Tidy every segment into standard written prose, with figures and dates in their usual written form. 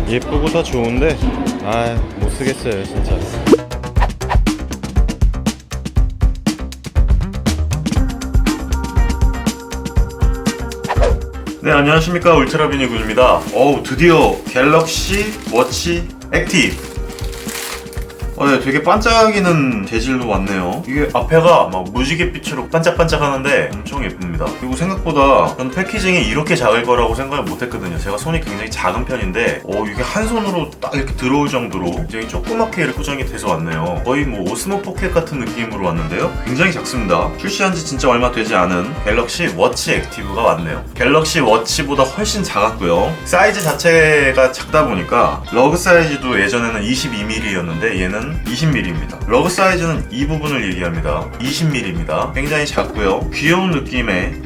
예쁘고 다 좋은데 못 쓰겠어요 진짜. 네, 안녕하십니까, 울트라비니군입니다. 드디어 갤럭시 워치 액티브. 네, 되게 반짝이는 재질로 왔네요. 이게 앞에가 막 무지갯빛으로 반짝반짝 하는데 엄청 예쁩니다. 그리고 생각보다 전 패키징이 이렇게 작을 거라고 생각을 못했거든요. 제가 손이 굉장히 작은 편인데 이게 한 손으로 딱 이렇게 들어올 정도로 굉장히 조그맣게 이렇게 포장이 돼서 왔네요. 거의 뭐 오스모 포켓 같은 느낌으로 왔는데요. 굉장히 작습니다. 출시한 지 진짜 얼마 되지 않은 갤럭시 워치 액티브가 왔네요. 갤럭시 워치보다 훨씬 작았고요. 사이즈 자체가 작다 보니까 러그 사이즈도 예전에는 22mm였는데 얘는 20mm입니다. 러그 사이즈는 이 부분을 얘기합니다. 20mm입니다. 굉장히 작고요. 귀여운 느낌의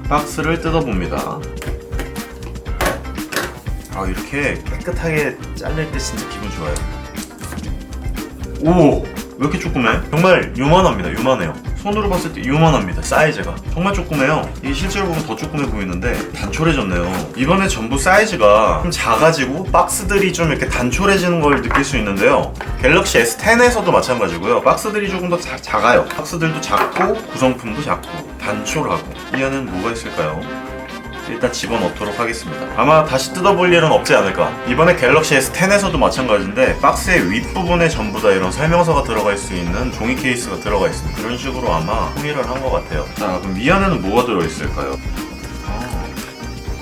박스를 뜯어봅니다. 이렇게 깨끗하게 잘릴 때 진짜 기분 좋아요. 오! 왜 이렇게 조그매? 정말 요만합니다. 요만해요. 손으로 봤을 때 요만합니다. 사이즈가 정말 조그매요. 이게 실제로 보면 더 조그매 보이는데 단촐해졌네요. 이번에 전부 사이즈가 좀 작아지고 박스들이 좀 이렇게 단촐해지는 걸 느낄 수 있는데요. 갤럭시 S10에서도 마찬가지고요. 박스들이 조금 더 작아요. 박스들도 작고 구성품도 작고 단촐하고. 이 안에는 뭐가 있을까요? 일단 집어넣도록 하겠습니다. 아마 다시 뜯어볼 일은 없지 않을까. 이번에 갤럭시 S10에서도 마찬가지인데 박스의 윗부분에 전부 다 이런 설명서가 들어갈 수 있는 종이 케이스가 들어가 있습니다. 그런 식으로 아마 통일을 한 것 같아요. 자, 그럼 이 안에는 뭐가 들어있을까요?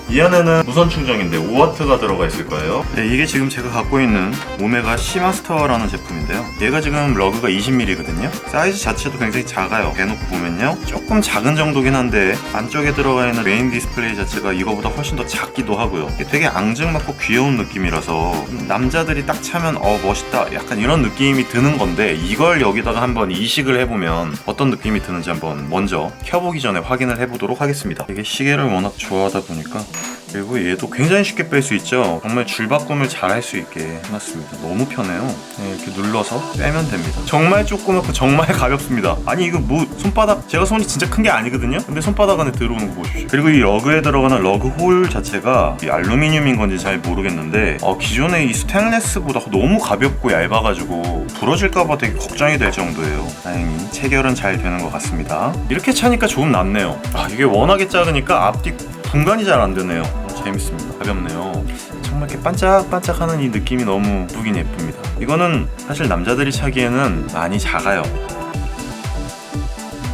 이 안에는 무선 충전기인데 5W가 들어가 있을 거예요. 네, 이게 지금 제가 갖고 있는 오메가 C마스터라는 제품인데요. 얘가 지금 러그가 20mm거든요. 사이즈 자체도 굉장히 작아요. 대놓고 보면요, 조금 작은 정도긴 한데 안쪽에 들어가 있는 메인 디스플레이 자체가 이거보다 훨씬 더 작기도 하고요. 되게 앙증맞고 귀여운 느낌이라서 남자들이 딱 차면 멋있다 약간 이런 느낌이 드는 건데, 이걸 여기다가 한번 이식을 해보면 어떤 느낌이 드는지 한번 먼저 켜보기 전에 확인을 해보도록 하겠습니다. 이게 시계를 워낙 좋아하다 보니까. 그리고 얘도 굉장히 쉽게 뺄 수 있죠. 정말 줄바꿈을 잘 할 수 있게 해놨습니다. 너무 편해요. 네, 이렇게 눌러서 빼면 됩니다. 정말 조그맣고 정말 가볍습니다. 아니 이거 뭐 손바닥, 제가 손이 진짜 큰 게 아니거든요. 근데 손바닥 안에 들어오는 거 보십시오. 그리고 이 러그에 들어가는 러그 홀 자체가 이 알루미늄인 건지 잘 모르겠는데 기존의 이 스테인리스보다 너무 가볍고 얇아가지고 부러질까봐 되게 걱정이 될 정도예요. 다행히 체결은 잘 되는 것 같습니다. 이렇게 차니까 조금 낫네요. 이게 워낙에 작으니까 앞뒤 분간이 잘 안 되네요. 재밌습니다. 가볍네요. 정말 이렇게 반짝반짝하는 이 느낌이 너무 예쁘긴 예쁩니다. 이거는 사실 남자들이 차기에는 많이 작아요.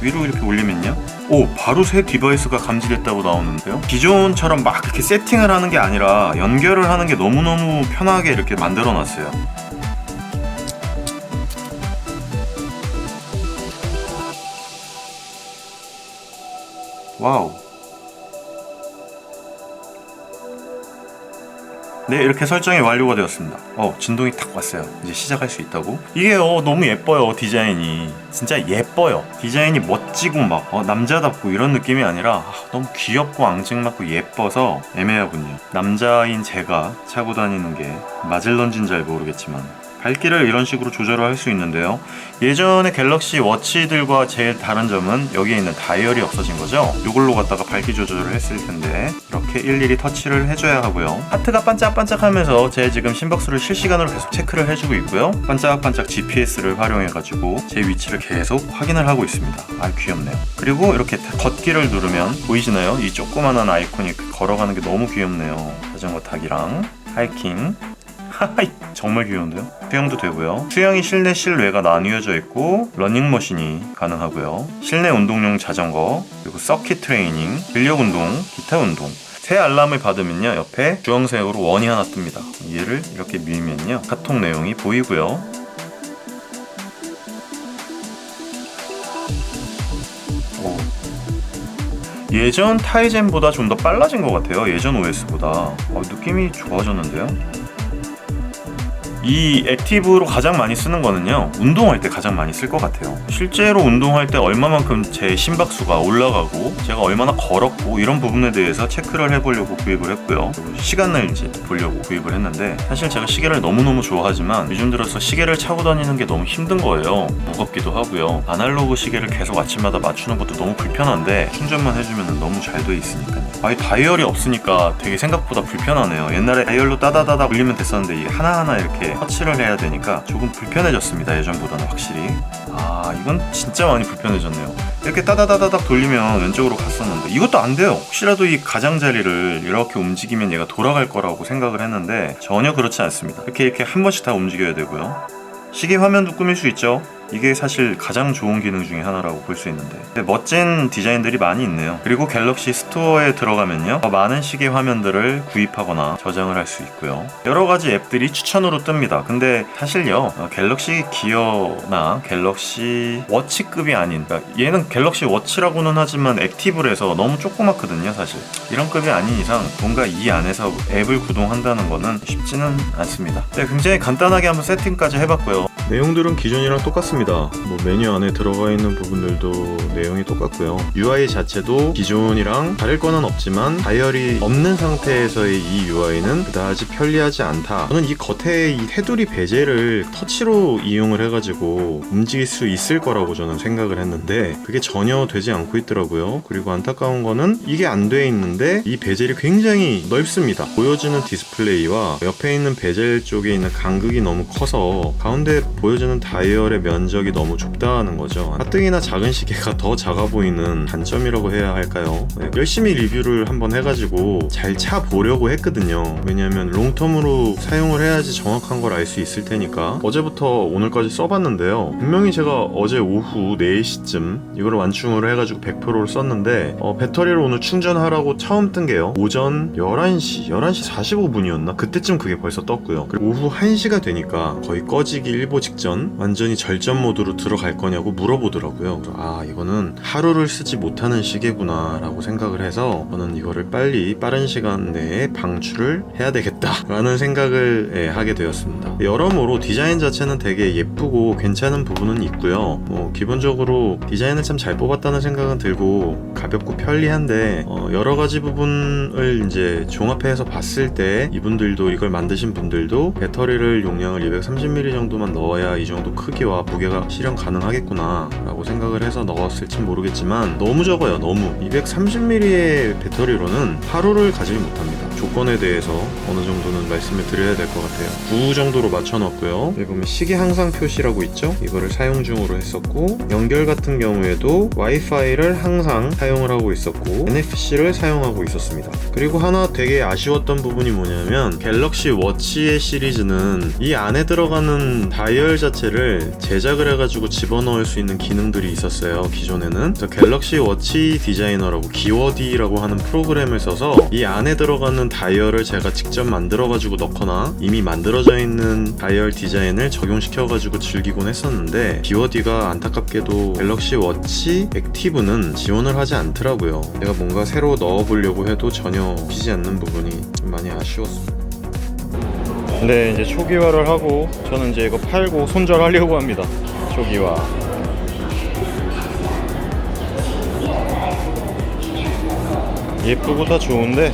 위로 이렇게 올리면요, 바로 새 디바이스가 감지됐다고 나오는데요. 기존처럼 막 이렇게 세팅을 하는 게 아니라 연결을 하는 게 너무너무 편하게 이렇게 만들어 놨어요. 와우. 네, 이렇게 설정이 완료가 되었습니다. 진동이 탁 왔어요. 이제 시작할 수 있다고. 이게 너무 예뻐요. 디자인이 진짜 예뻐요. 디자인이 멋지고 막 남자답고 이런 느낌이 아니라 너무 귀엽고 앙증맞고 예뻐서 애매하군요. 남자인 제가 차고 다니는 게 맞을런지는 잘 모르겠지만 밝기를 이런 식으로 조절을 할 수 있는데요. 예전에 갤럭시 워치들과 제일 다른 점은 여기에 있는 다이얼이 없어진 거죠. 이걸로 갖다가 밝기 조절을 했을 텐데 이렇게 일일이 터치를 해줘야 하고요. 하트가 반짝반짝하면서 제 지금 심박수를 실시간으로 계속 체크를 해주고 있고요. 반짝반짝 GPS를 활용해가지고 제 위치를 계속 확인을 하고 있습니다. 귀엽네요. 그리고 이렇게 걷기를 누르면 보이시나요? 이 조그만한 아이콘이 걸어가는 게 너무 귀엽네요. 자전거 타기랑 하이킹. 정말 귀여운데요? 수영도 되고요. 수영이 실내 실외가 나뉘어져 있고 러닝머신이 가능하고요. 실내 운동용 자전거, 그리고 서킷 트레이닝, 근력 운동, 기타 운동. 새 알람을 받으면요, 옆에 주황색으로 원이 하나 뜹니다. 얘를 이렇게 밀면요, 카톡 내용이 보이고요. 예전 타이젠보다 좀 더 빨라진 것 같아요. 예전 OS보다. 느낌이 좋아졌는데요. 이 액티브로 가장 많이 쓰는 거는요, 운동할 때 가장 많이 쓸 것 같아요. 실제로 운동할 때 얼마만큼 제 심박수가 올라가고 제가 얼마나 걸었고 이런 부분에 대해서 체크를 해보려고 구입을 했고요. 시간을 이제 보려고 구입을 했는데, 사실 제가 시계를 너무너무 좋아하지만 요즘 들어서 시계를 차고 다니는 게 너무 힘든 거예요. 무겁기도 하고요. 아날로그 시계를 계속 아침마다 맞추는 것도 너무 불편한데 충전만 해주면 너무 잘 돼 있으니까요. 아예 다이얼이 없으니까 되게 생각보다 불편하네요. 옛날에 다이얼로 따다다다 올리면 됐었는데 이게 하나하나 이렇게 터치를 해야 되니까 조금 불편해졌습니다. 예전보다는 확실히. 이건 진짜 많이 불편해졌네요. 이렇게 따다다다닥 돌리면 왼쪽으로 갔었는데 이것도 안 돼요. 혹시라도 이 가장자리를 이렇게 움직이면 얘가 돌아갈 거라고 생각을 했는데 전혀 그렇지 않습니다. 이렇게 한 번씩 다 움직여야 되고요. 시계 화면도 꾸밀 수 있죠. 이게 사실 가장 좋은 기능 중에 하나라고 볼 수 있는데, 멋진 디자인들이 많이 있네요. 그리고 갤럭시 스토어에 들어가면요, 더 많은 시계 화면들을 구입하거나 저장을 할 수 있고요. 여러 가지 앱들이 추천으로 뜹니다. 근데 사실요, 갤럭시 기어나 갤럭시 워치급이 아닌, 그러니까 얘는 갤럭시 워치라고는 하지만 액티브에서 너무 조그맣거든요. 사실 이런 급이 아닌 이상 뭔가 이 안에서 앱을 구동한다는 거는 쉽지는 않습니다. 네, 굉장히 간단하게 한번 세팅까지 해봤고요. 내용들은 기존이랑 똑같습니다. 메뉴 안에 들어가 있는 부분들도 내용이 똑같고요. UI 자체도 기존이랑 다를 거는 없지만 다이얼이 없는 상태에서의 이 UI는 그다지 편리하지 않다. 저는 이 겉에 이 테두리 베젤을 터치로 이용을 해가지고 움직일 수 있을 거라고 저는 생각을 했는데 그게 전혀 되지 않고 있더라고요. 그리고 안타까운 거는 이게 안 돼 있는데 이 베젤이 굉장히 넓습니다. 보여지는 디스플레이와 옆에 있는 베젤 쪽에 있는 간극이 너무 커서 가운데 보여지는 다이얼의 면적이 너무 좁다는 거죠. 가뜩이나 작은 시계가 더 작아 보이는 단점이라고 해야 할까요? 네, 열심히 리뷰를 한번 해가지고 잘 차 보려고 했거든요. 왜냐면 롱텀으로 사용을 해야지 정확한 걸 알 수 있을 테니까. 어제부터 오늘까지 써봤는데요, 분명히 제가 어제 오후 4시쯤 이걸 완충을 해가지고 100%를 썼는데 배터리를 오늘 충전하라고 처음 뜬 게요, 오전 11시 45분이었나? 그때쯤 그게 벌써 떴고요. 그리고 오후 1시가 되니까 거의 꺼지기 일보 직전 완전히 절전 모드로 들어갈 거냐고 물어보더라고요. 이거는 하루를 쓰지 못하는 시계구나 라고 생각을 해서 저는 이거를 빨리 빠른 시간 내에 방출을 해야 되겠다 라는 생각을 하게 되었습니다. 여러모로 디자인 자체는 되게 예쁘고 괜찮은 부분은 있고요. 기본적으로 디자인을 참 잘 뽑았다는 생각은 들고 가볍고 편리한데 여러 가지 부분을 이제 종합해서 봤을 때 이분들도, 이걸 만드신 분들도 배터리를 용량을 230mAh 정도만 넣어야 이 정도 크기와 무게가 실현 가능하겠구나 라고 생각을 해서 넣었을지 모르겠지만 너무 적어요. 너무 230mAh의 배터리로는 하루를 가지 못합니다. 조건에 대해서 어느 정도는 말씀을 드려야 될 것 같아요. 9 정도로 맞춰놨고요. 여기 보면 시계 항상 표시라고 있죠. 이거를 사용 중으로 했었고, 연결 같은 경우에도 와이파이를 항상 사용을 하고 있었고 NFC를 사용하고 있었습니다. 그리고 하나 되게 아쉬웠던 부분이 뭐냐면 갤럭시 워치의 시리즈는 이 안에 들어가는 다이얼 자체를 제작을 해가지고 집어넣을 수 있는 기능들이 있었어요. 기존에는. 그래서 갤럭시 워치 디자이너라고 기워디라고 하는 프로그램을 써서 이 안에 들어가는 다이얼을 제가 직접 만들어가지고 넣거나 이미 만들어져 있는 다이얼 디자인을 적용시켜가지고 즐기곤 했었는데, 기워디가 안타깝게도 갤럭시 워치 액티브는 지원을 하지 않더라고요. 제가 뭔가 새로 넣어보려고 해도 전혀 피지 않는 부분이 좀 많이 아쉬웠습니다. 근데 이제 초기화를 하고 저는 이제 이거 팔고 손절하려고 합니다. 초기화. 예쁘고 다 좋은데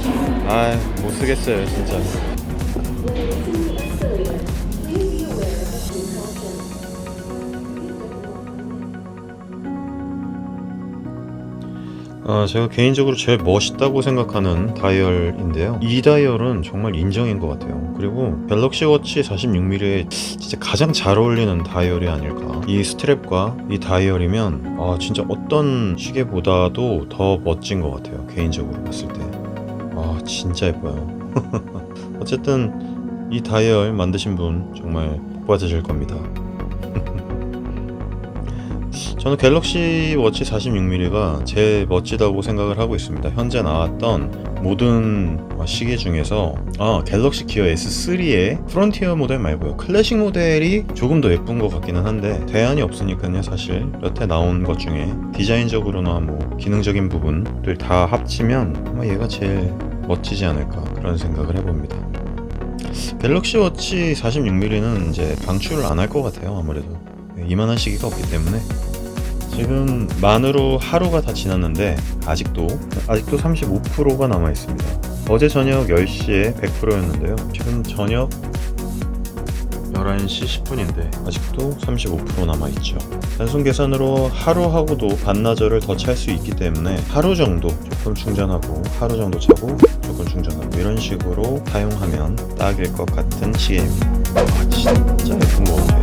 못 쓰겠어요 진짜. 제가 개인적으로 제일 멋있다고 생각하는 다이얼인데요, 이 다이얼은 정말 인정인 것 같아요. 그리고 갤럭시 워치 46mm에 진짜 가장 잘 어울리는 다이얼이 아닐까. 이 스트랩과 이 다이얼이면 진짜 어떤 시계보다도 더 멋진 것 같아요. 개인적으로 봤을 때 진짜 예뻐요. 어쨌든 이 다이얼 만드신 분 정말 복 받으실 겁니다. 저는 갤럭시 워치 46mm가 제일 멋지다고 생각을 하고 있습니다. 현재 나왔던 모든 시계 중에서 갤럭시 기어 S3의 프론티어 모델 말고요, 클래식 모델이 조금 더 예쁜 것 같기는 한데 대안이 없으니까요. 사실 여태 나온 것 중에 디자인적으로나 기능적인 부분들 다 합치면 아마 얘가 제일 멋지지 않을까 그런 생각을 해봅니다. 갤럭시 워치 46mm는 이제 방출을 안 할 것 같아요. 아무래도 이만한 시기가 없기 때문에. 지금 만으로 하루가 다 지났는데 아직도 35%가 남아 있습니다. 어제 저녁 10시에 100%였는데요. 지금 저녁 11시 10분인데 아직도 35% 남아있죠. 단순 계산으로 하루하고도 반나절을 더 찰 수 있기 때문에 하루 정도 조금 충전하고 하루 정도 차고 조금 충전하고 이런 식으로 사용하면 딱일 것 같은 시계입니다. 아, 진짜 예쁜 것 같아.